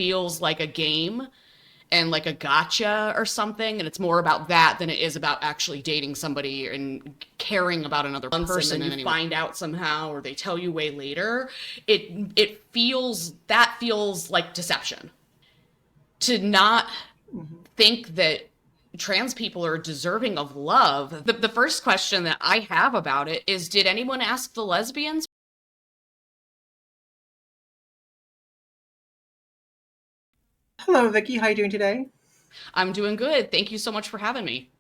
feels like a game and like a gotcha or something, and it's more about that than it is about actually dating somebody and caring about another person, and then you find out somehow or they tell you way later. It feels like deception. To not Mhm. think that trans people are deserving of love. The first question that I have about it is, did anyone ask the lesbians? Hello, Vicky. How are you doing today? I'm doing good. Thank you so much for having me.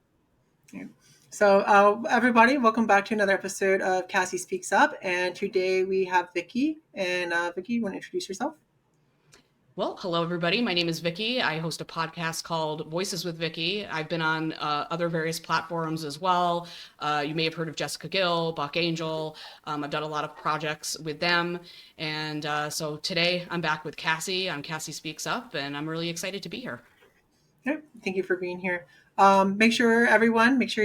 Yeah. So, everybody, welcome back to another episode of Cassie Speaks Up. And today we have Vicky. And Vicky, you want to introduce yourself? Well, hello everybody. My name is Vicky. I host a podcast called Voices with Vicky. I've been on other various platforms as well. You may have heard of Jessica Gill, Buck Angel. I've done a lot of projects with them. And so today I'm back with Cassie on Cassie Speaks Up, and I'm really excited to be here. Yeah, thank you for being here. Make sure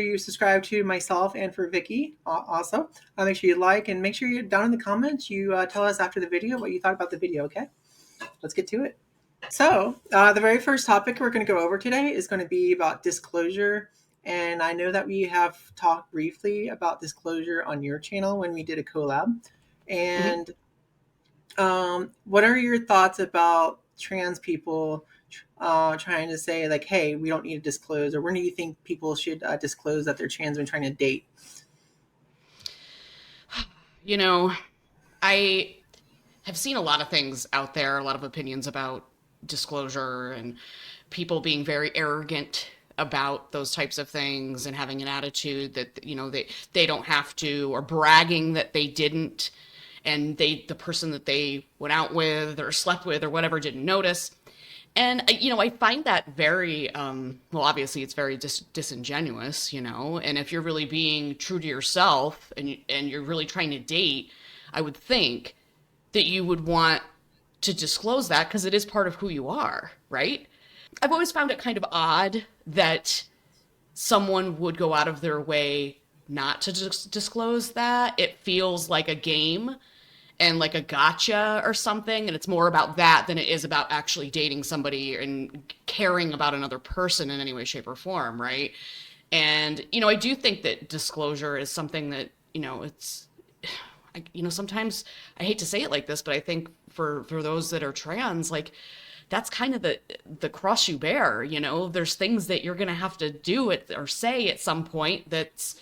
you subscribe to myself and for Vicky also. Make sure you like and make sure you down in the comments you tell us after the video what you thought about the video. Okay, let's get to it. So, the very first topic we're going to go over today is going to be about disclosure. And I know that we have talked briefly about disclosure on your channel when we did a collab. Mhm. And what are your thoughts about trans people trying to say, like, hey, we don't need to disclose? Or when do you think people should disclose that they're trans when trying to date? You know, I have seen a lot of things out there, a lot of opinions about disclosure and people being very arrogant about those types of things and having an attitude that they don't have to, or bragging that they didn't, and the person that they went out with or slept with or whatever didn't notice. And I find that very well, obviously it's very disingenuous, and if you're really being true to yourself and you're really trying to date, I would think that you would want to disclose that because it is part of who you are, right? I've always found it kind of odd that someone would go out of their way not to disclose that. It feels like a game and like a gotcha or something, and it's more about that than it is about actually dating somebody and caring about another person in any way, shape, or form, right? And I do think that disclosure is something that it's sometimes I hate to say it like this, but I think for those that are trans, like that's kind of the cross you bear. There's things that you're gonna have to do it or say at some point that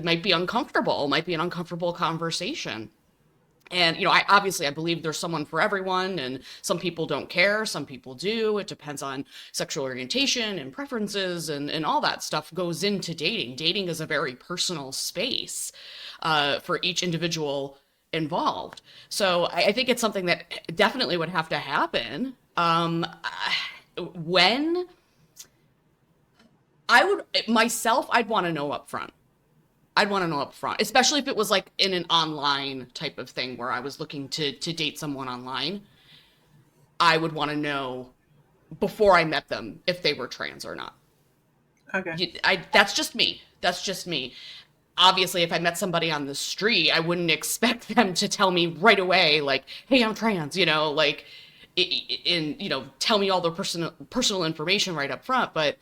might be uncomfortable, might be an uncomfortable conversation. And I believe there's someone for everyone, and some people don't care, some people do. It depends on sexual orientation and preferences, and all that stuff goes into dating. Dating is a very personal space for each individual involved. So I think it's something that definitely would have to happen. When I would myself, I'd want to know up front. I'd want to know up front, especially if it was like in an online type of thing where I was looking to date someone online. I would want to know before I met them if they were trans or not. Okay. That's just me. That's just me. Obviously, if I met somebody on the street, I wouldn't expect them to tell me right away, like, "Hey, I'm trans," like, tell me all the personal information right up front. But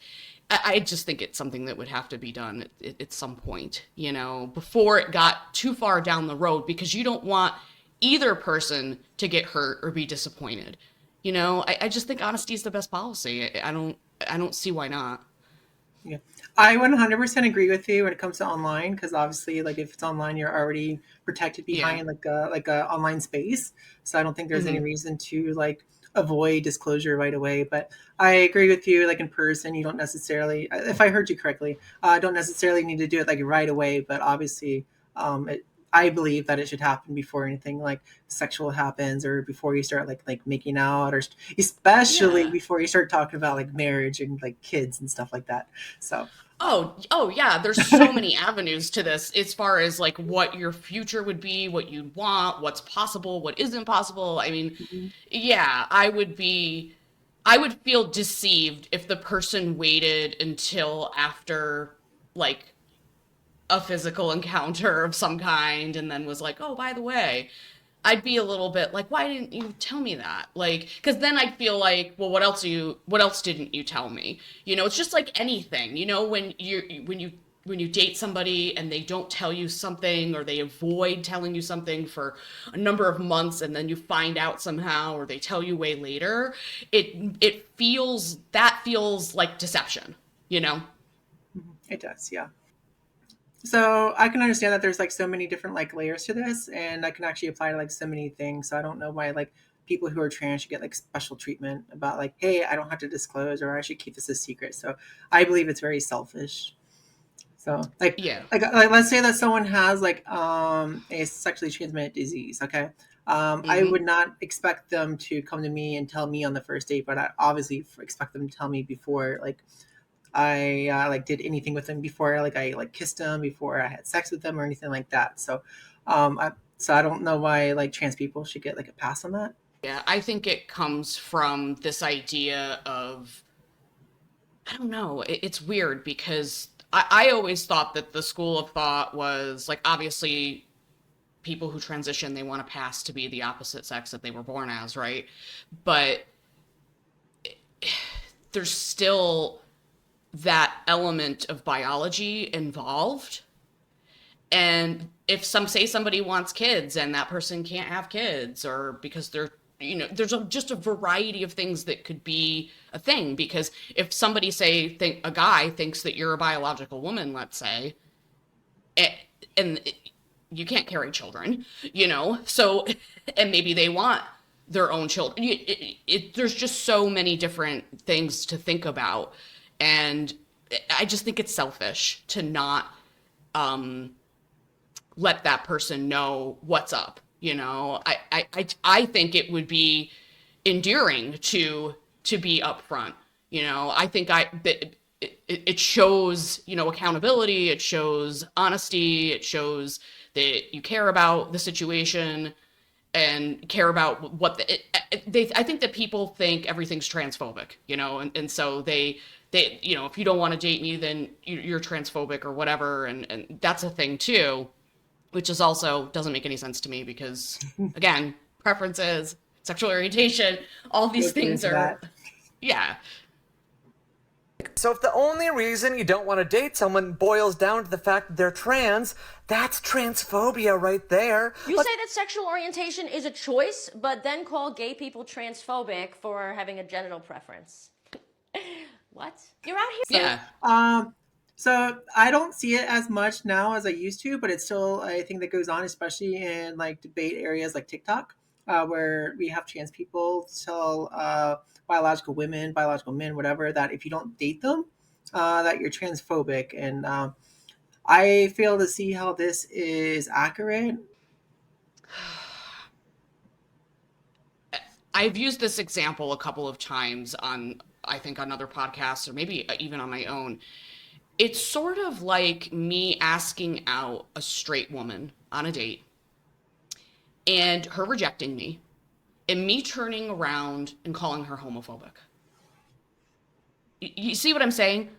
I just think it's something that would have to be done at some point, before it got too far down the road, because you don't want either person to get hurt or be disappointed. I just think honesty is the best policy. I don't see why not. Yeah, I 100% agree with you when it comes to online because obviously, like if it's online, you're already protected Yeah. behind like a online space. So I don't think there's any Hmm. reason to like avoid disclosure right away. But I agree with you. Like in person, you don't necessarily, if I heard you correctly, don't necessarily need to do it like right away. But obviously, I believe that it should happen before anything like sexual happens or before you start like making out or especially Yeah. before you start talking about like marriage and like kids and stuff like that. So, Oh yeah, there's so many avenues to this as far as like what your future would be, what you'd want, what's possible, what isn't possible. I mean, mhm, yeah, I would feel deceived if the person waited until after like a physical encounter of some kind and then was like, "Oh, by the way, I'd be a little bit like, why didn't you tell me that? Like, because then I'd feel like, well, what else didn't you tell me? It's just like anything, when you date somebody and they don't tell you something, or they avoid telling you something for a number of months, and then you find out somehow, or they tell you way later, that feels like deception, you know? It does, yeah. So I can understand that there's like so many different like layers to this, and I can actually apply to like so many things. So I don't know why like people who are trans should get like special treatment about like, hey, I don't have to disclose, or I should keep this a secret. So I believe it's very selfish. So Yeah. like let's say that someone has like a sexually transmitted disease, okay? I Hmm. would not expect them to come to me and tell me on the first date, but I obviously expect them to tell me before like I like did anything with them, before like I like kissed them, before I had sex with them or anything like that. So I don't know why like trans people should get like a pass on that. Yeah, I think it comes from this idea of, I don't know, it's weird because I always thought that the school of thought was like, obviously people who transition, they want to pass to be the opposite sex that they were born as, right? But there's still that element of biology involved. And if somebody wants kids and that person can't have kids, or because there's just a variety of things that could be a thing. Because if somebody a guy thinks that you're a biological woman, let's say, and, and you can't carry children, so, and maybe they want their own children. There's just so many different things to think about, and I just think it's selfish to not um, let that person know what's up. I think it would be endearing to be upfront. I think I that it shows, accountability, it shows honesty, it shows that you care about the situation and care about I think that people think everything's transphobic, and so they if you don't want to date me, then you're transphobic or whatever, and that's a thing too, which is also doesn't make any sense to me because, again, preferences, sexual orientation, all these Let's get things into are, that. yeah. So if the only reason you don't want to date someone boils down to the fact that they're trans, that's transphobia right there. You say that sexual orientation is a choice, but then call gay people transphobic for having a genital preference. What? You're out here. So Yeah. um so I don't see it as much now as I used to, but it's still a thing that goes on, especially in like debate areas like TikTok, where we have trans people tell biological women, biological men, whatever, that if you don't date them, that you're transphobic. And I fail to see how this is accurate. I've used this example a couple of times on, I think, on other podcasts, or maybe even on my own. It's sort of like me asking out a straight woman on a date and her rejecting me, and me turning around and calling her homophobic. You see what I'm saying?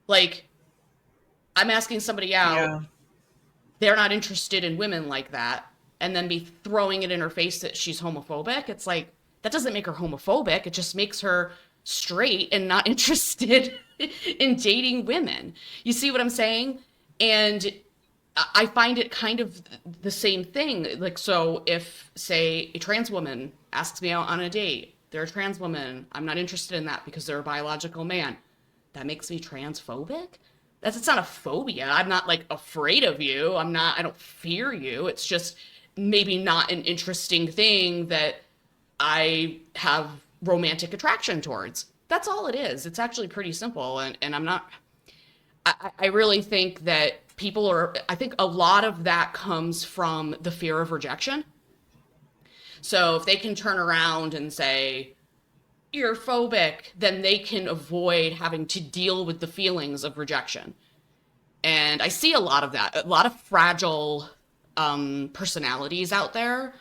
Like, I'm asking somebody out, Yeah. they're not interested in women like that, and then be throwing it in her face that she's homophobic. It's like, that doesn't make her homophobic. It just makes her straight and not interested in dating women. You see what I'm saying? And I find it kind of the same thing. Like, so if, say, a trans woman asks me out on a date, they're a trans woman, I'm not interested in that because they're a biological man. That makes me transphobic? It's not a phobia. I'm not like afraid of you. I don't fear you. It's just maybe not an interesting thing that I have romantic attraction towards. That's all it is. It's actually pretty simple. And I'm not, I really think that I think a lot of that comes from the fear of rejection. So if they can turn around and say, you're phobic, then they can avoid having to deal with the feelings of rejection. And I see a lot of that, a lot of fragile personalities out there.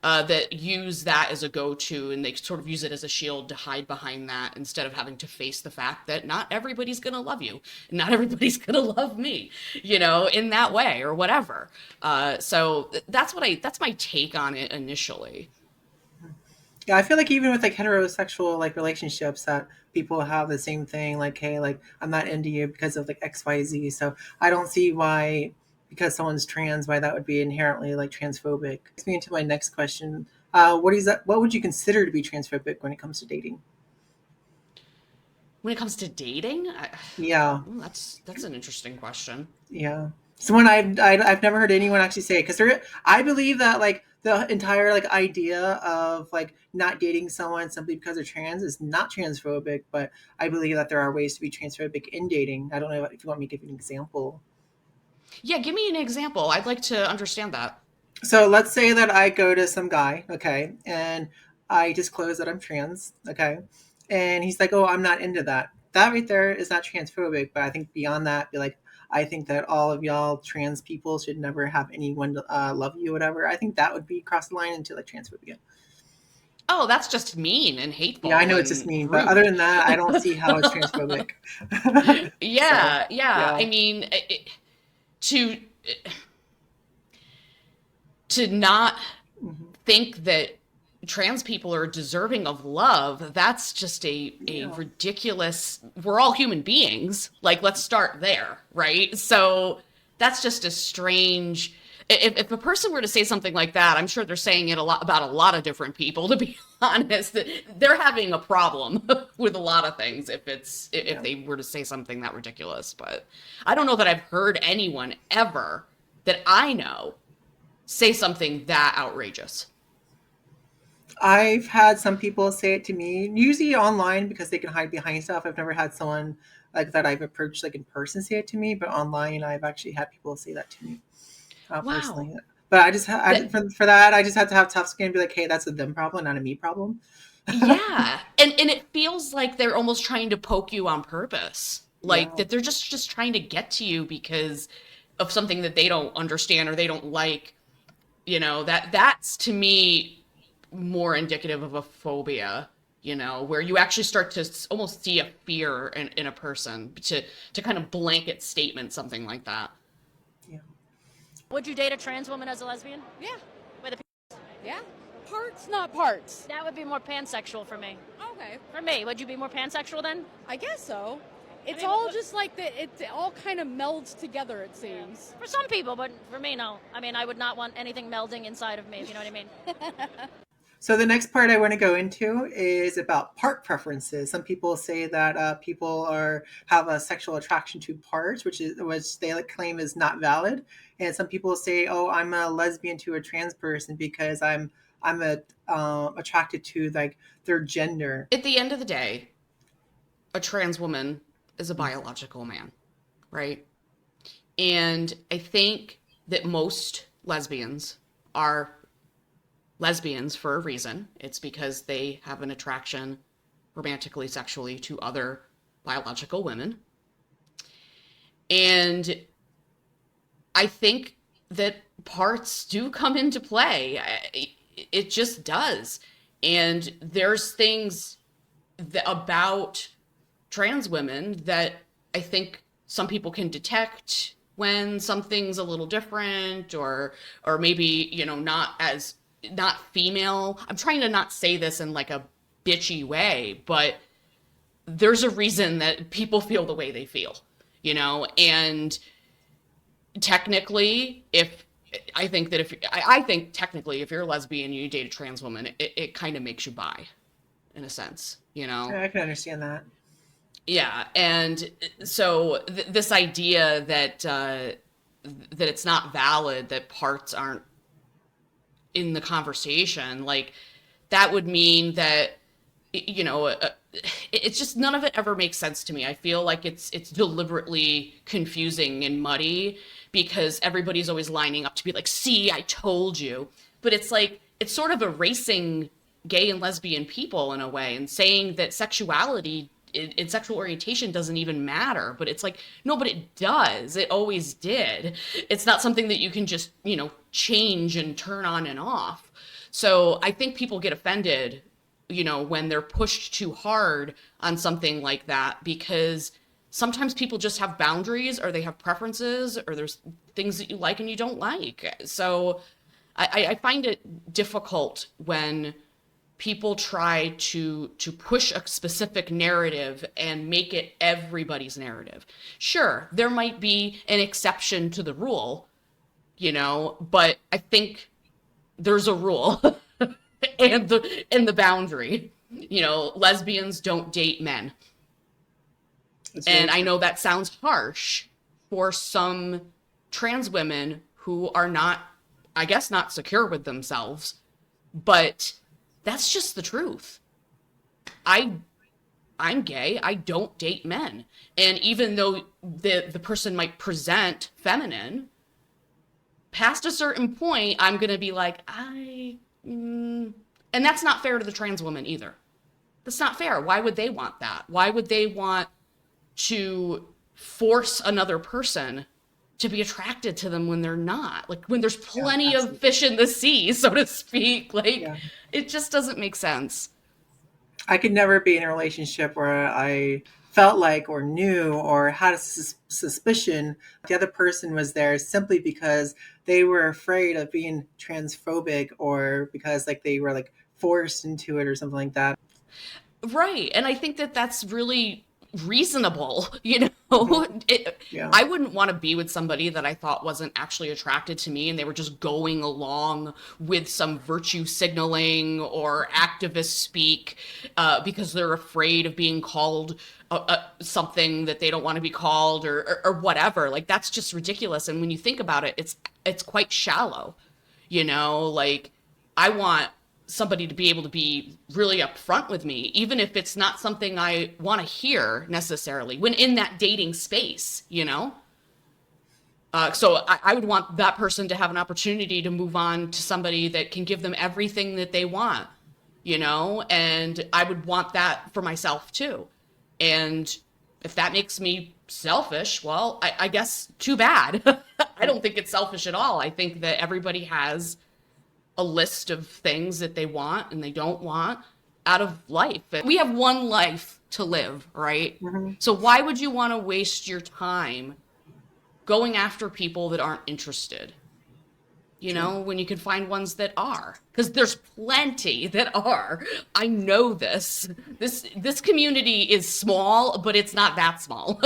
that use that as a go-to, and they sort of use it as a shield to hide behind that instead of having to face the fact that not everybody's going to love you, and not everybody's going to love me, in that way or whatever. So that's my take on it initially. Yeah, I feel like even with like heterosexual like relationships that people have the same thing, like, hey, like I'm not into you because of like XYZ. So I don't see why because someone's trans, why that would be inherently like transphobic. Takes me into my next question. What is that, what would you consider to be transphobic when it comes to dating? When it comes to dating, Yeah. that's an interesting question. Yeah, someone I've never heard anyone actually say, because there I believe that like the entire like idea of like not dating someone simply because they're trans is not transphobic, but I believe that there are ways to be transphobic in dating. I don't know if you want me to give you an example. Yeah, give me an example. I'd like to understand that. So let's say that I go to some guy, okay, and I disclose that I'm trans, okay, and he's like, "Oh, I'm not into that." That right there is not transphobic, but I think beyond that, be like, I think that all of y'all trans people should never have anyone love you, whatever. I think that would be cross the line into like transphobia. Oh, that's just mean and Yeah, I hateful know it's just and mean, but other rude. than that, I don't see how it's transphobic. So Yeah, yeah. yeah. I mean, to not Mhm. think that trans people are deserving of love, that's just a Yeah. ridiculous. We're all human beings. Like, let's start there, right? So that's just a strange. If a person were to say something like that, I'm sure they're saying it a lot about a lot of different people. To be honest, they're having a problem with a lot of things if Yeah. they were to say something that ridiculous. But I don't know that I've heard anyone ever that I know say something that outrageous. I've had some people say it to me, usually online because they can hide behind stuff. I've never had someone like that I've approached like in person say it to me, but online I've actually had people say that to me Wow. personally. But I just That for that I just have to have tough skin and be like, hey, that's a them problem, not a me problem. Yeah. And it feels like they're almost trying to poke you on purpose. Like Yeah. that they're just trying to get to you because of something that they don't understand or they don't like. That's to me more indicative of a phobia, where you actually start to almost see a fear in a person to kind of blanket statement something like that. Yeah. Would you date a trans woman as a lesbian? Yeah, With a yeah. Parts, not parts. that would be more pansexual for me. Okay, For me, would you be more pansexual then? I guess so. It's mean, all what- just like it all kind of melds together, it seems. For some people, but for me, no. I mean, I would not want anything melding inside of me, if you know what I mean. So the next part I want to go into is about part preferences. Some people say that people have a sexual attraction to parts, which they like claim is not valid. And some people say, "Oh, I'm a lesbian to a trans person because I'm attracted to like their gender." At the end of the day, a trans woman is a biological man, right? And I think that most lesbians are lesbians for a reason. It's because they have an attraction romantically, sexually to other biological women. And I think that parts do come into play. It just does. And there's things about trans women that I think some people can detect when something's a little different or maybe, not female. I'm trying to not say this in like a bitchy way, but there's a reason that people feel the way they feel, and technically if I think that if I think technically if you're a lesbian and you date a trans woman, it kind of makes you bi in a sense, I can understand that. Yeah, and so this idea that it's not valid, that parts aren't in the conversation, like that would mean that it's just none of it ever makes sense to me. I feel like it's deliberately confusing and muddy because everybody's always lining up to be like, "See, I told you." But it's like it's sort of erasing gay and lesbian people in a way and saying that sexuality in sexual orientation doesn't even matter. But it's like, no, but it does. It always did. It's not something that you can just, change and turn on and off. So I think people get offended, when they're pushed too hard on something like that, because sometimes people just have boundaries, or they have preferences, or there's things that you like and you don't like. So I find it difficult when people try to push a specific narrative and make it everybody's narrative. Sure, there might be an exception to the rule, but I think there's a rule and the boundary. Lesbians don't date men. That's very And I true. know that sounds harsh for some trans women who are not, I guess, not secure with themselves, but that's just the truth. I I'm gay. I don't date men. And even though the person might present feminine, past a certain point, I'm gonna be like, and that's not fair to the trans woman either. That's not fair. Why would they want that? Why would they want to force another person to be attracted to them when they're not? Like, when there's Yeah, plenty of absolutely. fish in the sea, so to speak. Like, Yeah. it just doesn't make sense. I could never be in a relationship where I felt like or knew or had a suspicion the other person was there simply because they were afraid of being transphobic or because like they were like forced into it or something like that. Right. And I think that that's really reasonable, Hmm. Yeah. I wouldn't want to be with somebody that I thought wasn't actually attracted to me and they were just going along with some virtue signaling or activist speak because they're afraid of being called something that they don't want to be called, or whatever. Like, that's just ridiculous. And when you think about it, it's quite shallow. Like, I want somebody to be able to be really upfront with me, even if it's not something I want to hear necessarily when in that dating space. So I would want that person to have an opportunity to move on to somebody that can give them everything that they want. And I would want that for myself too. And if that makes me selfish, well, I guess too bad. I don't think it's selfish at all. I think that everybody has a list of things that they want and they don't want out of life. We have one life to live, right? Hmm. So why would you want to waste your time going after people that aren't interested? True. When you can find ones that are, because there's plenty that are. I know this. This community is small, but it's not that small.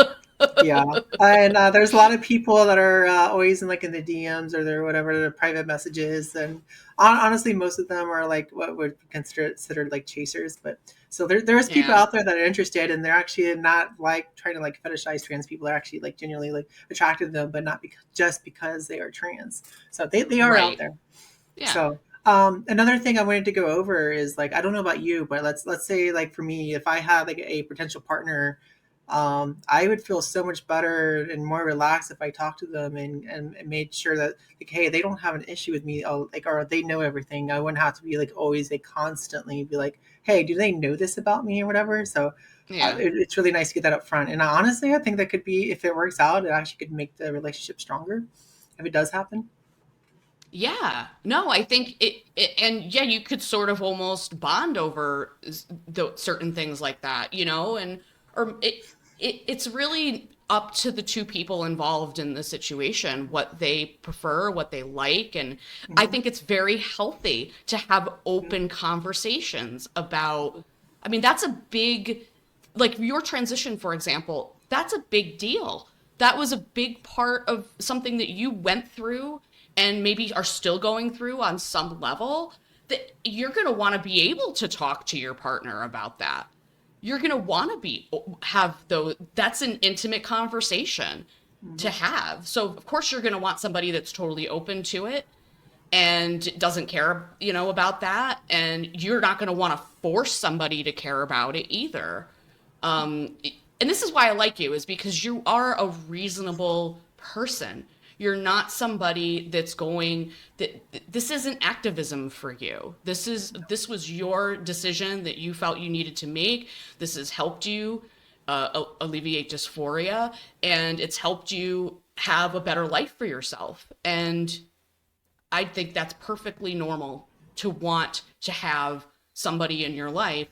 Yeah, and there's a lot of people that are always in like in the DMs or their whatever their private messages, and honestly, most of them are like what would be considered like chasers. But so there's people Yeah. out there that are interested, and they're actually not like trying to like fetishize trans people. They're actually like genuinely like attracted to them, but not just because they are trans. So they are out Right. there. Yeah. So another thing I wanted to go over is like I don't know about you, but let's say like for me, if I had like a potential partner, I would feel so much better and more relaxed if I talked to them and made sure that like hey, they don't have an issue with me, like or they know everything. I wouldn't have to be like always like constantly be like, hey, do they know this about me or whatever? So Yeah. it's really nice to get that up front. And honestly, I think that could be if it works out, it actually could make the relationship stronger if it does happen. Yeah. No, I think and yeah, you could sort of almost bond over certain things like that. And or it's really up to the two people involved in the situation, what they prefer, what they like. And I Hmm. think it's very healthy to have open conversations about, I mean, that's a big, like your transition, for example, that's a big deal. That was a big part of something that you went through and maybe are still going through on some level, that you're going to want to be able to talk to your partner about that. You're going to want to have those, that's an intimate conversation to Hmm. have. So of course you're going to want somebody that's totally open to it and doesn't care, about that. And you're not going to want to force somebody to care about it either. Um, and this is why I like you, is because you are a reasonable person. You're not somebody that's going that this isn't activism for you. This was your decision that you felt you needed to make. This has helped you alleviate dysphoria, and it's helped you have a better life for yourself. And I think that's perfectly normal. to want to have somebody in your life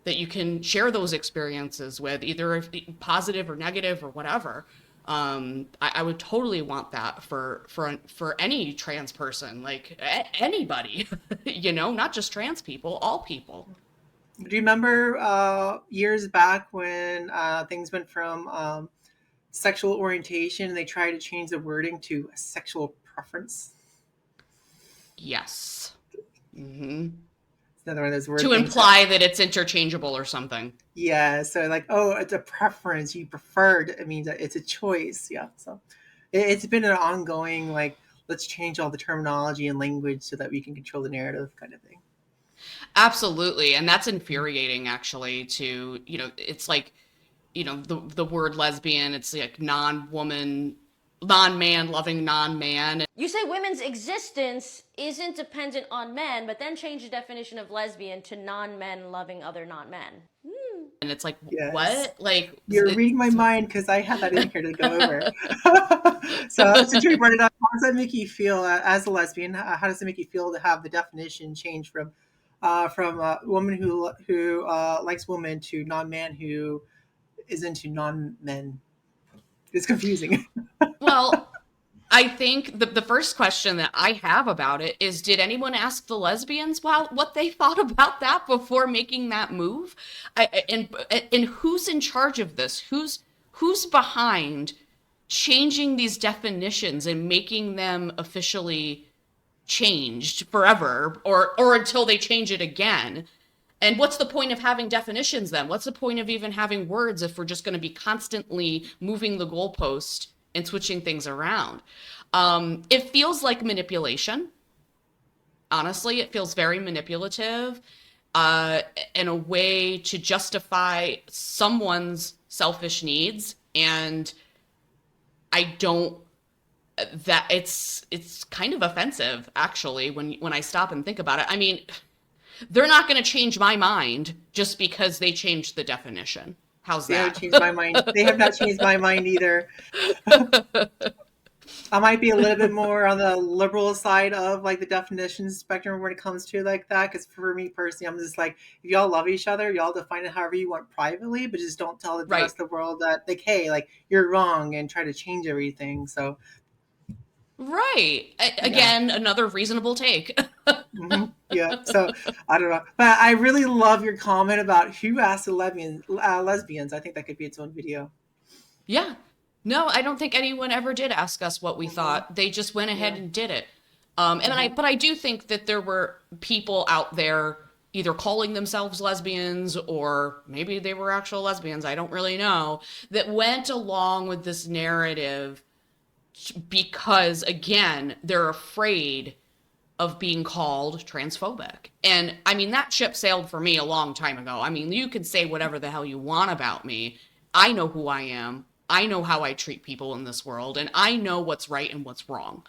that you can share those experiences with, either if positive or negative or whatever. I would totally want that for any trans person, like anybody, you know, not just trans people, all people. Do you remember years back when things went from sexual orientation and they tried to change the wording to sexual preference? Yes. Hmm. It's another one of those word To things. imply that it's interchangeable or something. Yeah, so like, oh, it's a preference. You preferred. It means that it's a choice. Yeah, so it's been an ongoing like, let's change all the terminology and language so that we can control the narrative kind of thing. Absolutely. And that's infuriating actually to, you know, it's like, you know, the word lesbian, it's like non-woman, non-man loving non-man. You say women's existence isn't dependent on men, but then change the definition of lesbian to non-men loving other non-men. And it's like, Yes, what? Like, you're reading my it's, mind because I had that in here to go over. So since you brought it up, how does that make you feel as a lesbian? How does it make you feel to have the definition change from a woman who likes women to non-man who is into non-men? It's confusing. well, I think the first question that I have about it is, did anyone ask the lesbians what they thought about that before making that move? And who's in charge of this? Who's behind changing these definitions and making them officially changed forever, or until they change it again? And what's the point of having definitions then? What's the point of even having words if we're just going to be constantly moving the goalpost and switching things around? It feels like manipulation. Honestly, it feels very manipulative, uh, in a way to justify someone's selfish needs. And I don't, that it's kind of offensive actually when I stop and think about it. I mean, they're not going to change my mind just because they changed the definition. How's They haven't that? changed my mind. They have not changed my mind either. I might be a little bit more on the liberal side of like the definition spectrum when it comes to like that. Because for me personally, I'm just like, if y'all love each other, y'all define it however you want privately, but just don't tell the Right. rest of the world that like, hey, like you're wrong and try to change everything. So Right. yeah. Again, another reasonable take. Yeah, so I don't know, but I really love your comment about who asked the lesbians. I think that could be its own video. Yeah. No, I don't think anyone ever did ask us what we Hmm. thought. They just went ahead Yeah. and did it. Hmm. But I do think that there were people out there either calling themselves lesbians or maybe they were actual lesbians, I don't really know, that went along with this narrative because, again, they're afraid of being called transphobic. And I mean, that ship sailed for me a long time ago. I mean, you can say whatever the hell you want about me. I know who I am. I know how I treat people in this world, and I know what's right and what's wrong.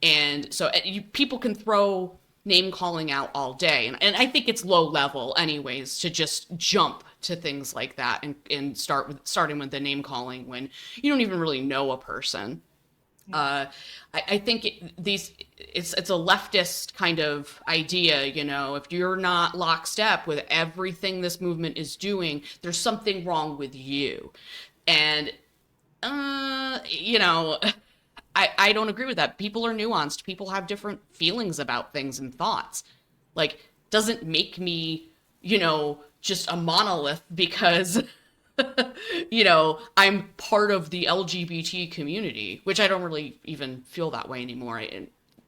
And so people can throw name calling out all day. And I think it's low level, anyways, to just jump to things like that and starting with the name calling when you don't even really know a person. Yeah. I think it's a leftist kind of idea, you know. If you're not lockstep with everything this movement is doing, there's something wrong with you. And you know, I don't agree with that. People are nuanced. People have different feelings about things and thoughts. Like, doesn't make me, you know, just a monolith because you know, I'm part of the LGBT community, which I don't really even feel that way anymore.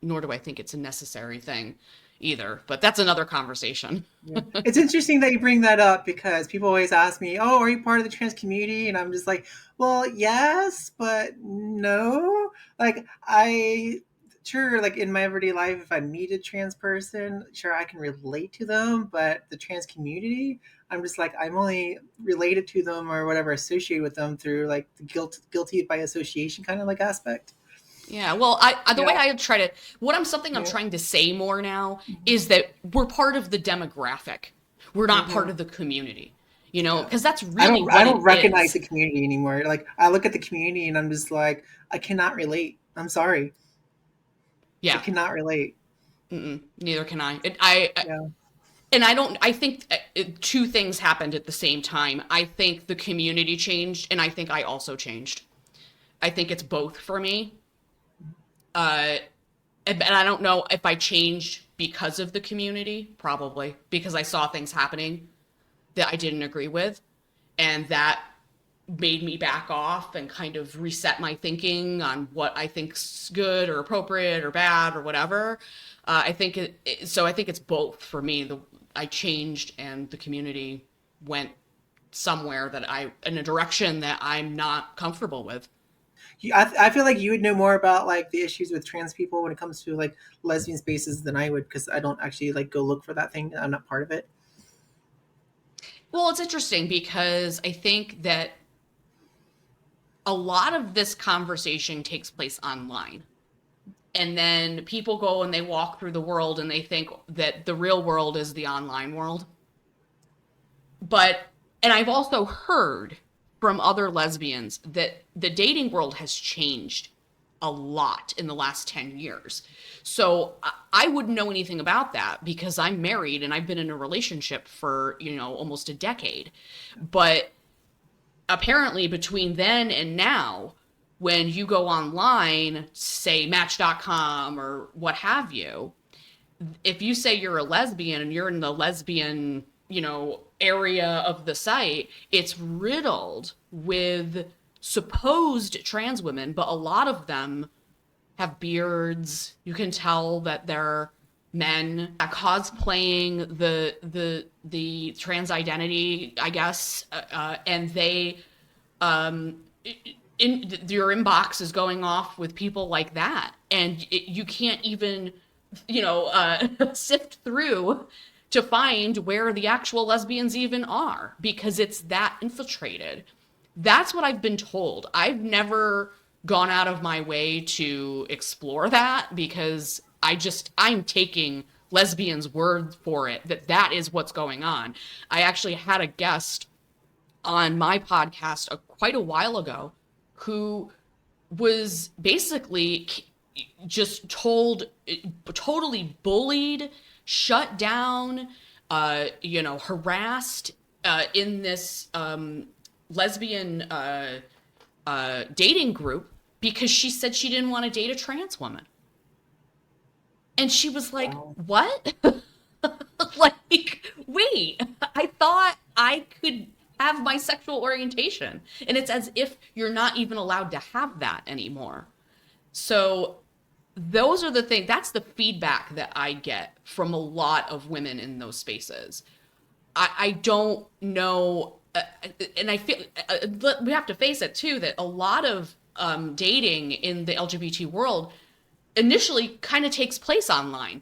Nor do I think it's a necessary thing either. But that's another conversation. Yeah. It's interesting that you bring that up because people always ask me, "Oh, are you part of the trans community?" And I'm just like, "Well, yes, but no." Like I sure like in my everyday life if I meet a trans person, sure I can relate to them, but the trans community, I'm just like I'm only related to them or whatever associated with them through like the guilty by association kind of like aspect. Yeah, well, the way Yeah. I try to something I'm Yeah. trying to say more now Mhm. is that we're part of the demographic. We're not part Mhm. of the community, you know, Yeah. because that's really I what it don't recognize is. the community anymore. Like I look at the community and I'm just like, I cannot relate. I'm sorry. I Yeah. cannot relate. Neither can I. Yeah. And I don't, I think two things happened at the same time. I think the community changed, and I think I also changed. I think it's both for me. Uh, and I don't know if I changed because of the community, probably because I saw things happening that I didn't agree with, and that made me back off and kind of reset my thinking on what I think's good or appropriate or bad or whatever. So I think it's both for me. I changed and the community went somewhere that in a direction that I'm not comfortable with. I feel like you would know more about like the issues with trans people when it comes to like lesbian spaces than I would, because I don't actually like go look for that thing. I'm not part of it. Well, it's interesting because I think that a lot of this conversation takes place online. And then people go and they walk through the world and they think that the real world is the online world. But, and I've also heard from other lesbians that the dating world has changed a lot in the last 10 years. So I wouldn't know anything about that because I'm married and I've been in a relationship for, almost a decade. But apparently between then and now, when you go online, say Match.com or what have you, if you say you're a lesbian and you're in the lesbian, area of the site, it's riddled with supposed trans women, but a lot of them have beards. You can tell that they're men cosplaying the trans identity, I guess, and they your inbox is going off with people like that, and you can't even sift through to find where the actual lesbians even are because it's that infiltrated. That's what I've been told. I've never gone out of my way to explore that because I'm taking lesbians' word for it that that is what's going on. I actually had a guest on my podcast quite a while ago who was basically just totally bullied, shut down, harassed in this lesbian dating group because she said she didn't want to date a trans woman. And she was like, Wow. what? Like, wait, I thought I could have my sexual orientation. And it's as if you're not even allowed to have that anymore. So those are the things, that's the feedback that I get from a lot of women in those spaces. I don't know, and I feel we have to face it too, that a lot of dating in the LGBT world initially kind of takes place online.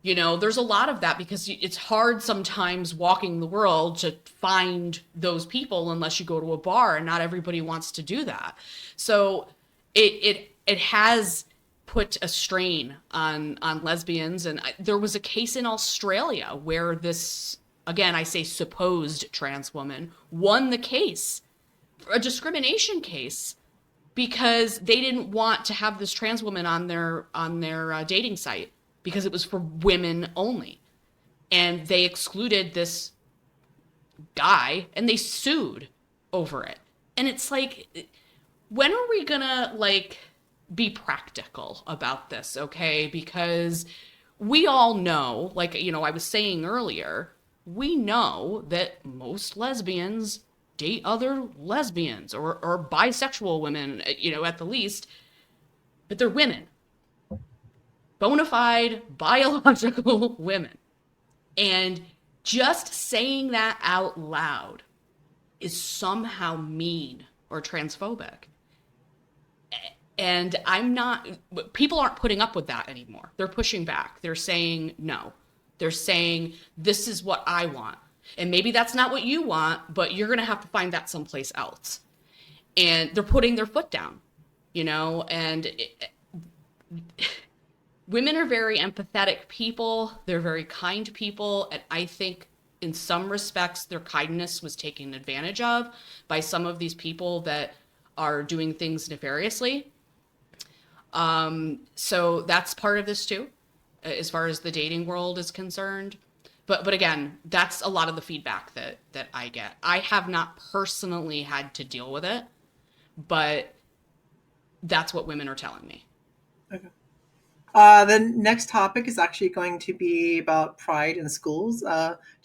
There's a lot of that because it's hard sometimes walking the world to find those people unless you go to a bar, and not everybody wants to do that. So it has put a strain on lesbians, and there was a case in Australia where this, again, I say supposed trans woman won the case, a discrimination case, because they didn't want to have this trans woman on their dating site because it was for women only, and they excluded this guy and they sued over it. And it's like, when are we gonna be practical about this, okay? Because we all know, I was saying earlier, we know that most lesbians date other lesbians or bisexual women, at the least, but they're women. Bona fide biological women. And just saying that out loud is somehow mean or transphobic. And people aren't putting up with that anymore. They're pushing back. They're saying no. They're saying, this is what I want. And maybe that's not what you want, but you're going to have to find that someplace else. And they're putting their foot down, and women are very empathetic people. They're very kind people. And I think in some respects, their kindness was taken advantage of by some of these people that are doing things nefariously. So that's part of this too. as far as the dating world is concerned. But again, that's a lot of the feedback that I get. I have not personally had to deal with it, but that's what women are telling me. Okay. The next topic is actually going to be about pride in schools.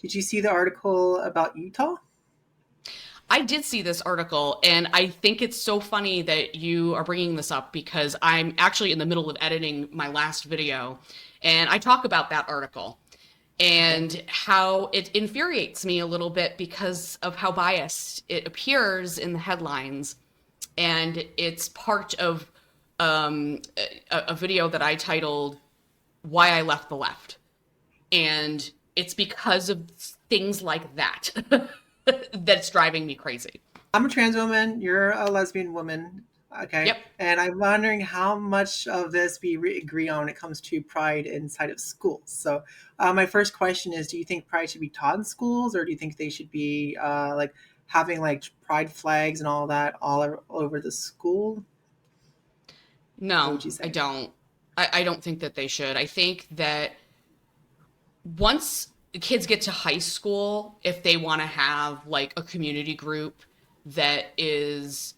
Did you see the article about Utah? I did see this article, and I think it's so funny that you are bringing this up because I'm actually in the middle of editing my last video, and I talk about that article Okay. and how it infuriates me a little bit because of how biased it appears in the headlines. And it's part of a video that I titled Why I Left the Left. And it's because of things like that that's driving me crazy. I'm a trans woman. You're a lesbian woman. Okay. Yep. And I'm wondering how much of this we agree on when it comes to pride inside of schools. So, my first question is, do you think pride should be taught in schools, or do you think they should be like having like pride flags and all that all over the school? What No, would you I say? don't. I don't think that they should. I think that once kids get to high school, if they want to have like a community group that is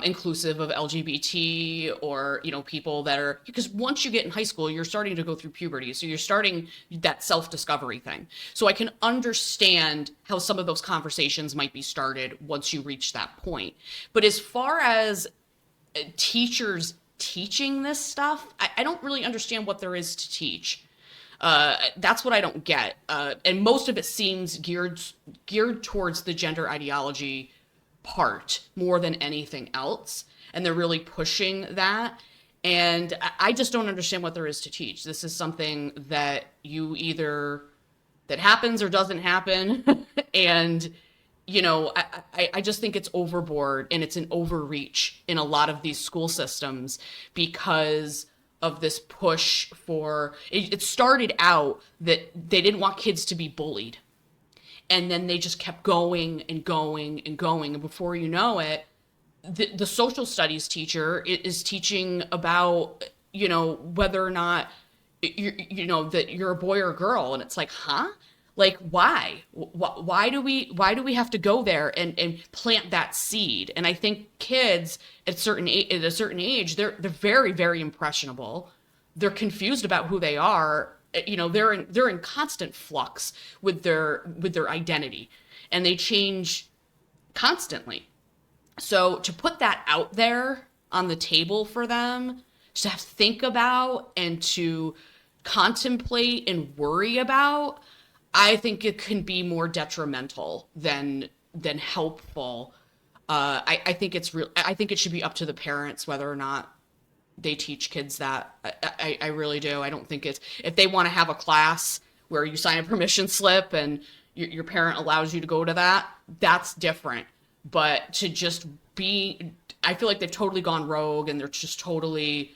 inclusive of LGBT or people that are, because once you get in high school, you're starting to go through puberty, so you're starting that self-discovery thing. So I can understand how some of those conversations might be started once you reach that point. But as far as teachers teaching this stuff, I don't really understand what there is to teach. That's what I don't get. And most of it seems geared towards the gender ideology part more than anything else. And they're really pushing that. And I just don't understand what there is to teach. This is something that you either that happens or doesn't happen. And I just think it's overboard and it's an overreach in a lot of these school systems because of this push for it started out that they didn't want kids to be bullied, and then they just kept going and going and going, and before you know it, the social studies teacher is teaching about whether or not that you're a boy or a girl, and it's like, huh? Like, why do we have to go there and plant that seed? And I think kids at a certain age, they're very, very impressionable. They're confused about who they are. They're in constant flux with their identity, and they change constantly. So to put that out there on the table for them to have to think about and to contemplate and worry about, I think it can be more detrimental than helpful. I think it's real. I think it should be up to the parents whether or not they teach kids that. I really do. I don't think it's if they want to have a class where you sign a permission slip and your parent allows you to go to that, that's different. But to just be, I feel like they've totally gone rogue and they're just totally,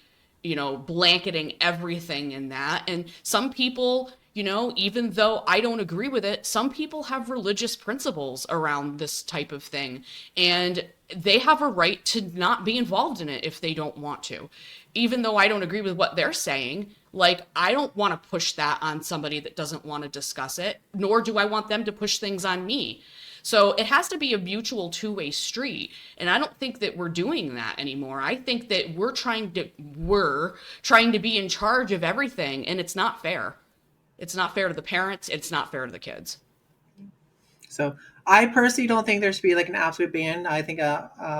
blanketing everything in that. And some people, even though I don't agree with it, some people have religious principles around this type of thing. And they have a right to not be involved in it if they don't want to. Even though I don't agree with what they're saying, like, I don't want to push that on somebody that doesn't want to discuss it, nor do I want them to push things on me. So it has to be a mutual two-way street. And I don't think that we're doing that anymore. I think that we're trying to be in charge of everything, and it's not fair. It's not fair to the parents, it's not fair to the kids. So I personally don't think there should be like an absolute ban. I think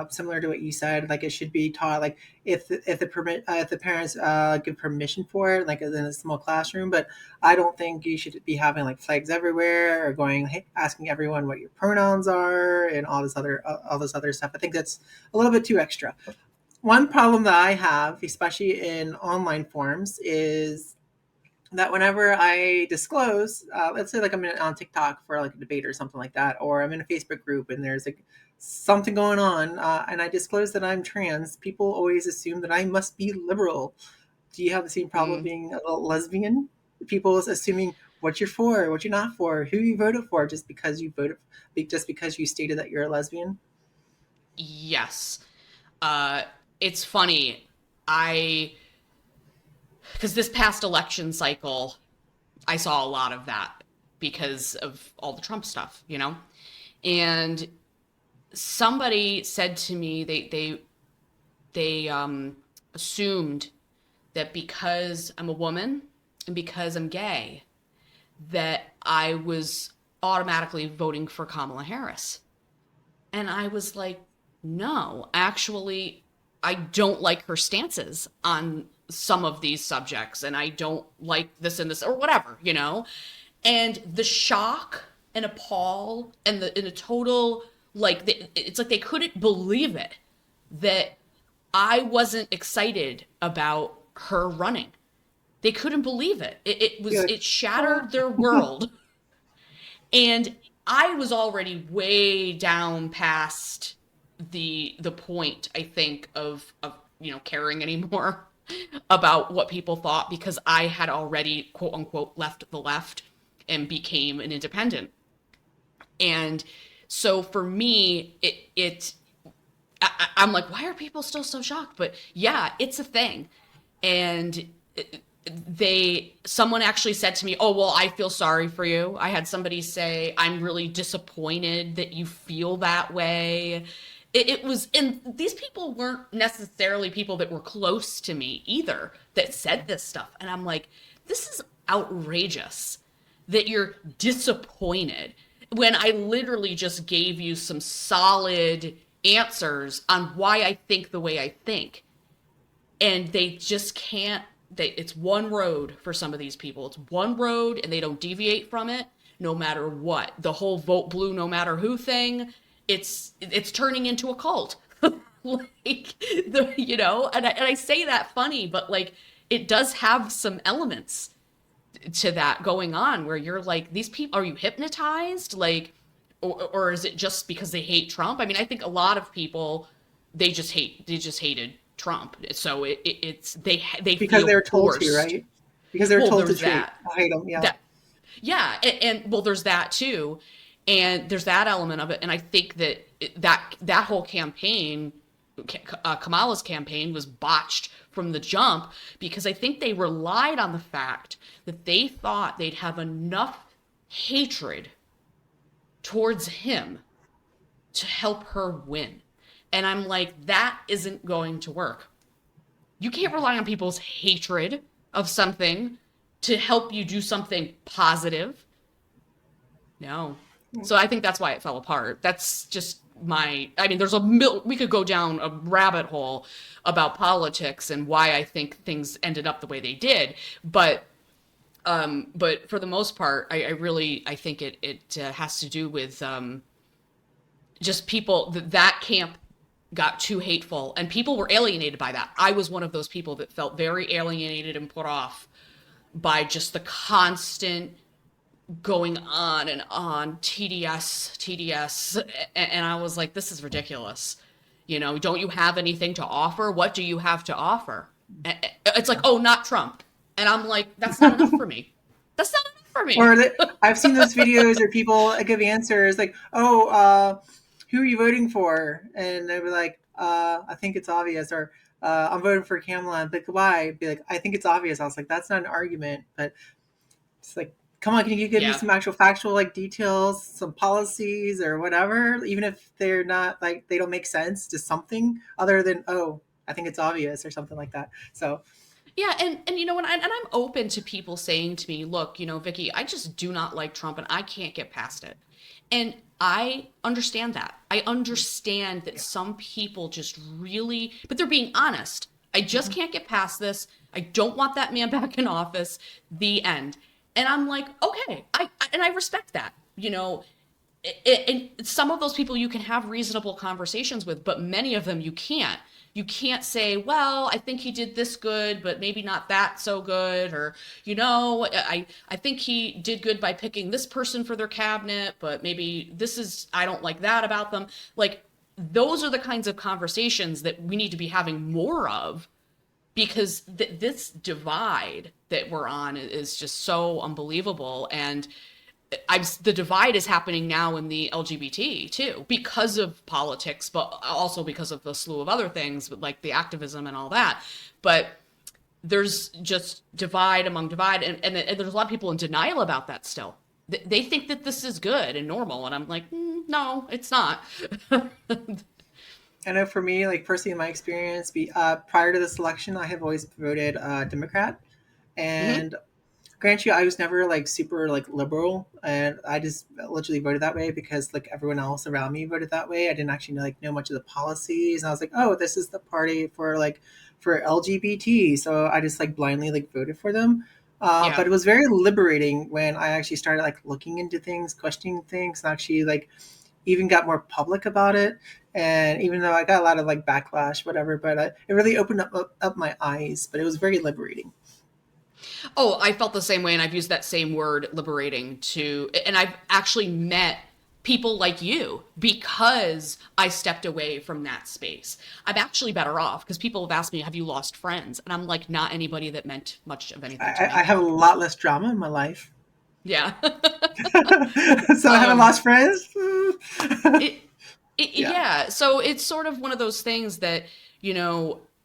similar to what you said, like it should be taught like if the parents give permission for it, like in a small classroom. But I don't think you should be having like flags everywhere or going hey, asking everyone what your pronouns are and all this other stuff. I think that's a little bit too extra. One problem that I have, especially in online forums, is that whenever I disclose, let's say like I'm on TikTok for like a debate or something like that, or I'm in a Facebook group and there's like something going on, and I disclose that I'm trans, people always assume that I must be liberal. Do you have the same problem Mm, being a lesbian? People assuming what you're for, what you're not for, who you voted for, just because you stated that you're a lesbian. yes. Uh, it's funny. I because this past election cycle, I saw a lot of that because of all the Trump stuff, you know? And somebody said to me they assumed that because I'm a woman and because I'm gay, that I was automatically voting for Kamala Harris. And I was like, no, actually, I don't like her stances on some of these subjects, and I don't like this and this or whatever, you know? And the shock and appall and the total, like, it's like they couldn't believe it that I wasn't excited about her running. They couldn't believe it. You're like, It shattered their world. And I was already way down past the point, I think, of caring anymore about what people thought, because I had already, quote unquote, left the left and became an independent. And so for me, I'm like, why are people still so shocked? But yeah, it's a thing. And someone actually said to me, oh, well, I feel sorry for you. I had somebody say, I'm really disappointed that you feel that way. It was, and these people weren't necessarily people that were close to me either that said this stuff. And I'm like, this is outrageous that you're disappointed when I literally just gave you some solid answers on why I think the way I think. And they just can't, it's one road for some of these people. It's one road and they don't deviate from it no matter what. The whole vote blue no matter who thing, it's turning into a cult. Like, and I say that funny, but like it does have some elements to that going on where you're like, these people, are you hypnotized? Like, or is it just because they hate Trump? I mean, I think a lot of people, they just hated Trump. So they because feel they're told forced. to, right? Because they're told to There's treat. that. I hate them. Yeah. Yeah, and well, there's that too, and there's that element of it, and I think that whole campaign, Kamala's campaign, was botched from the jump because I think they relied on the fact that they thought they'd have enough hatred towards him to help her win. And I'm like, that isn't going to work. You can't rely on people's hatred of something to help you do something positive. No. So I think that's why it fell apart. That's just I mean, we could go down a rabbit hole about politics and why I think things ended up the way they did. But for the most part, I think it has to do with just people that camp got too hateful and people were alienated by that. I was one of those people that felt very alienated and put off by just the constant going on and on, TDS, and I was like, this is ridiculous. Don't you have anything to offer? What do you have to offer? It's like, oh, not Trump. And I'm like, that's not enough for me. That's not enough for me. Or I've seen those videos where people give answers like, oh, who are you voting for? And they'd be like, I think it's obvious. Or I'm voting for Kamala. I'd be like, why? I'd be like, I think it's obvious. I was like, that's not an argument. But it's like, come on, can you give me some actual factual like details, some policies or whatever, even if they're not like, they don't make sense, just something other than, oh, I think it's obvious or something like that. So yeah, and I'm open to people saying to me, look, Vicky, I just do not like Trump and I can't get past it. And I understand that. I understand that some people just really, but they're being honest. I just can't get past this. I don't want that man back in office. The end. And I'm like, okay, I respect that. And some of those people you can have reasonable conversations with, but many of them you can't. You can't say, well, I think he did this good, but maybe not that so good. Or, I think he did good by picking this person for their cabinet, but maybe I don't like that about them. Like, those are the kinds of conversations that we need to be having more of, because this divide that we're on is just so unbelievable. And the divide is happening now in the LGBT too, because of politics, but also because of the slew of other things, like the activism and all that. But there's just divide among divide, and there's a lot of people in denial about that still. They think that this is good and normal, and I'm like, no, it's not. I know for me, like personally, in my experience, prior to this election, I have always voted Democrat, Hmm. and grant you, I was never like super like liberal, and I just literally voted that way because like everyone else around me voted that way. I didn't actually know much of the policies, and I was like, oh, this is the party for like for LGBT, so I just like blindly like voted for them. Yeah. But it was very liberating when I actually started like looking into things, questioning things, and actually like even got more public about it. And even though I got a lot of like backlash, whatever, but it really opened up my eyes. But it was very liberating. Oh, I felt the same way, and I've used that same word, liberating, and I've actually met people like you because I stepped away from that space. I'm actually better off because people have asked me, have you lost friends? And I'm like, not anybody that meant much of anything to I me. have a lot less drama in my life. Yeah. So I haven't um, lost friends. it, Yeah. yeah. So it's sort of one of those things that,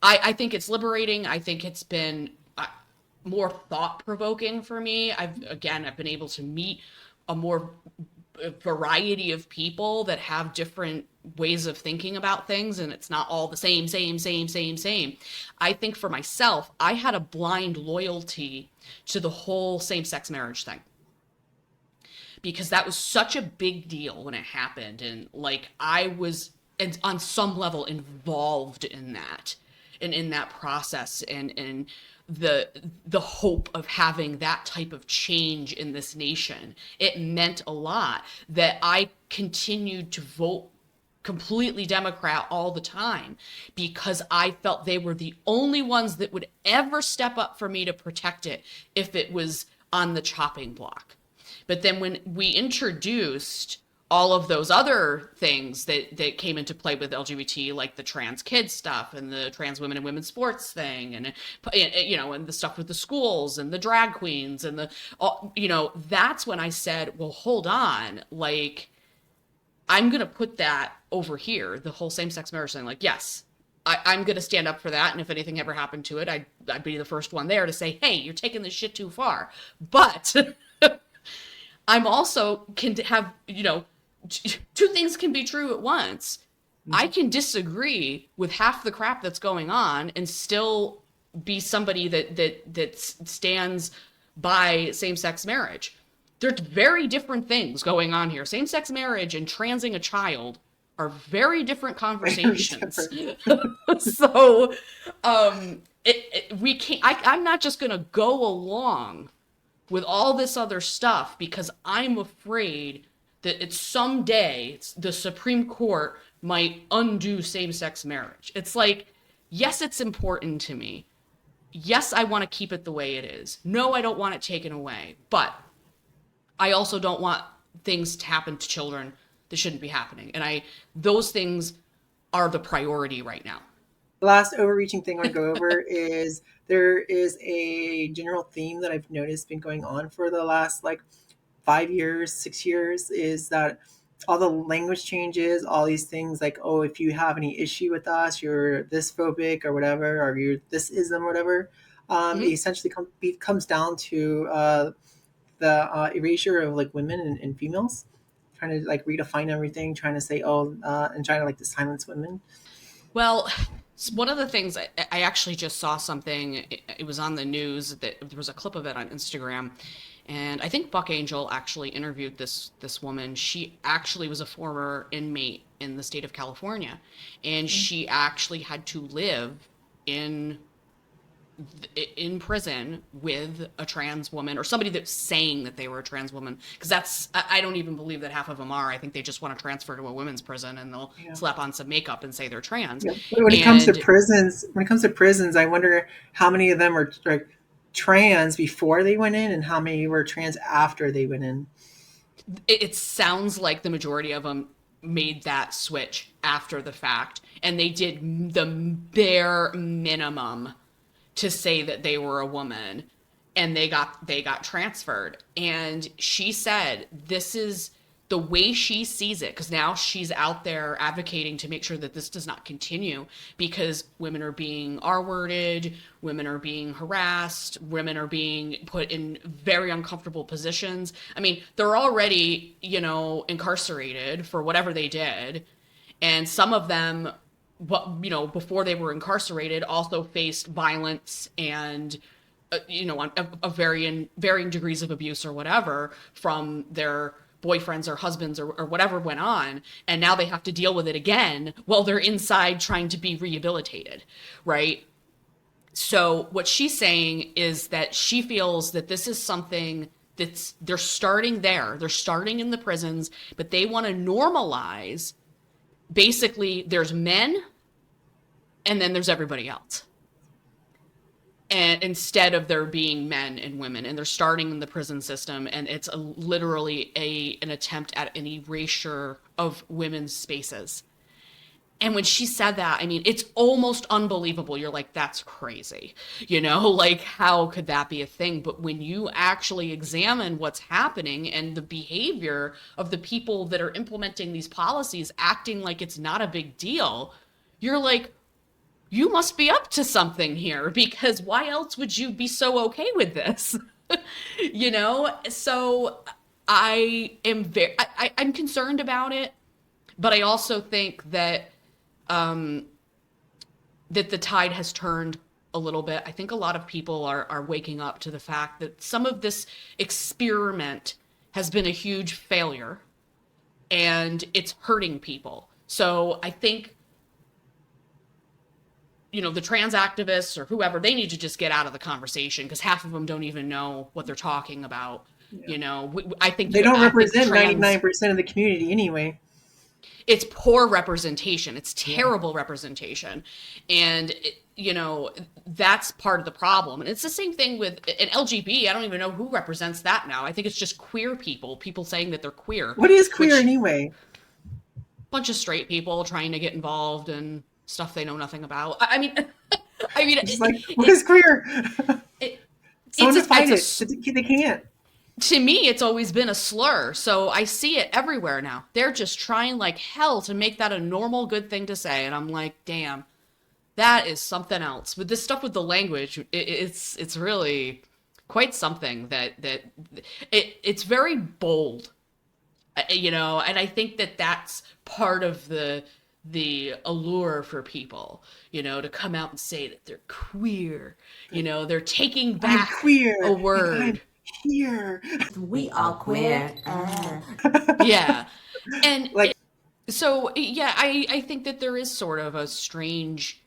I think it's liberating. I think it's been more thought provoking for me. I've been able to meet a more variety of people that have different ways of thinking about things, and it's not all the same. I think for myself, I had a blind loyalty to the whole same-sex marriage thing because that was such a big deal when it happened, and like I was on some level involved in that and in that process, and the the hope of having that type of change in this nation. It meant a lot that I continued to vote completely Democrat all the time because I felt they were the only ones that would ever step up for me to protect it if it was on the chopping block. But then when we introduced all of those other things that came into play with LGBT, like the trans kids stuff and the trans women and women's sports thing, and the stuff with the schools and the drag queens and that's when I said, well, hold on, like I'm gonna put that over here, the whole same-sex marriage thing. Like, yes, I'm gonna stand up for that, and if anything ever happened to it, I'd be the first one there to say, hey, you're taking this shit too far. But I'm also can have, two things can be true at once. I Mhm. can disagree with half the crap that's going on and still be somebody that stands by same-sex marriage. There's very different things going on here. Same-sex marriage and transing a child are very different Very conversations. different. So, we can't. I'm not just gonna go along with all this other stuff because I'm afraid that it's someday the Supreme Court might undo same-sex marriage. It's like, yes, it's important to me. Yes, I want to keep it the way it is. No, I don't want it taken away. But I also don't want things to happen to children that shouldn't be happening. And those things are the priority right now. The last overreaching thing I want to go over is there is a general theme that I've noticed been going on for the last like 5 years, 6 years, is that all the language changes, all these things like, oh, if you have any issue with us, you're this phobic or whatever, or you're this ism or whatever. Mm-hmm. Essentially comes down to the erasure of like women and females, trying to like redefine everything, trying to say, oh, and trying to like to silence women. Well, one of the things I actually just saw something, it was on the news that there was a clip of it on Instagram. And I think Buck Angel actually interviewed this woman. She actually was a former inmate in the state of California, and she actually had to live in in prison with a trans woman or somebody that's saying that they were a trans woman, because I don't even believe that half of them are. I think they just want to transfer to a women's prison and they'll Yeah. slap on some makeup and say they're trans. Yeah. But And when it comes to prisons, I wonder how many of them are like trans before they went in, and how many were trans after they went in. it sounds like the majority of them made that switch after the fact, and they did the bare minimum to say that they were a woman, and they got transferred. And she said, this is the way she sees it, because now she's out there advocating to make sure that this does not continue, because women are being R-worded, women are being harassed, women are being put in very uncomfortable positions. I mean, they're already, incarcerated for whatever they did. And some of them, before they were incarcerated, also faced violence and on a varying degrees of abuse or whatever from their boyfriends or husbands or whatever went on, and now they have to deal with it again while they're inside trying to be rehabilitated, right? So what she's saying is that she feels that this is something they're starting there. They're starting in the prisons, but they want to normalize, basically, there's men and then there's everybody else. And instead of there being men and women, and they're starting in the prison system, and it's literally an attempt at an erasure of women's spaces. And when she said that, I mean, it's almost unbelievable. You're like, that's crazy. Like, how could that be a thing? But when you actually examine what's happening and the behavior of the people that are implementing these policies, acting like it's not a big deal, you're like, you must be up to something here, because why else would you be so okay with this? So I'm concerned about it, but I also think that that the tide has turned a little bit. I think a lot of people are waking up to the fact that some of this experiment has been a huge failure and it's hurting people. So I think the trans activists or whoever, they need to just get out of the conversation, because half of them don't even know what they're talking about. Yeah. I think they don't represent 99% of the community anyway. It's poor representation. It's terrible representation. And, that's part of the problem. And it's the same thing with an LGBT. I don't even know who represents that now. I think it's just queer people saying that they're queer. What is queer anyway? Bunch of straight people trying to get involved in stuff they know nothing about. I mean, it's like, what is queer? Someone define it. They can't. To me, it's always been a slur, so I see it everywhere now. They're just trying like hell to make that a normal, good thing to say, and I'm like, damn, that is something else. With this stuff with the language, it's really quite something that it's very bold, and I think that's part of the allure for people, to come out and say that they're queer. They're taking back a word. Here we are queer. Yeah. And I think that there is sort of a strange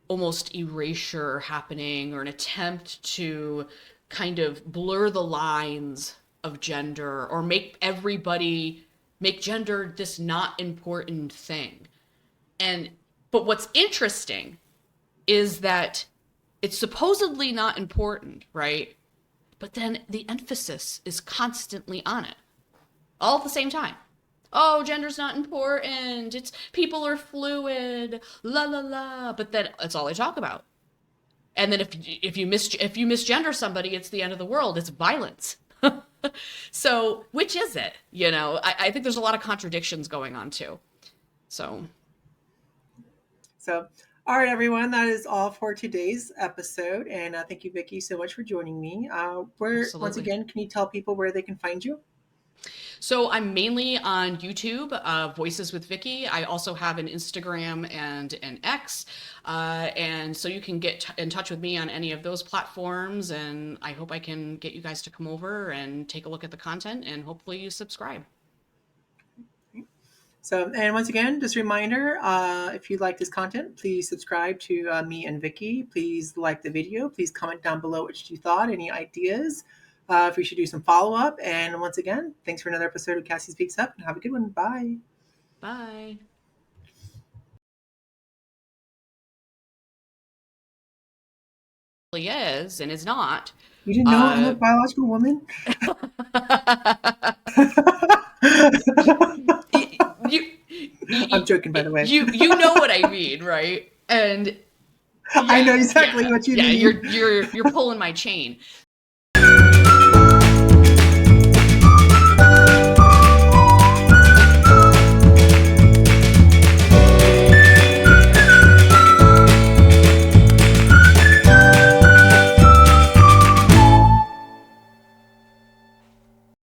almost erasure happening, or an attempt to kind of blur the lines of gender, or make gender this not important thing. But what's interesting is that it's supposedly not important, right? But then the emphasis is constantly on it, all at the same time. Oh, gender's not important. It's people are fluid, la la la. But then that's all they talk about. And then if you misgender somebody, it's the end of the world. It's violence. So which is it? I think there's a lot of contradictions going on too. So, all right, everyone, that is all for today's episode. And thank you, Vicki, so much for joining me. Once again, can you tell people where they can find you? So I'm mainly on YouTube, Voices with Vicki. I also have an Instagram and an X. And so you can get in touch with me on any of those platforms. And I hope I can get you guys to come over and take a look at the content, and hopefully you subscribe. So, and once again, just a reminder, if you like this content, please subscribe to me and Vicki. Please like the video. Please comment down below what you thought, any ideas, if we should do some follow-up. And once again, thanks for another episode of Cassie Speaks Up, and have a good one. Bye. Bye. Is and is not. You didn't know I'm a biological woman? I'm joking, by the way. You know what I mean, right? And I know exactly what you mean. You're pulling my chain.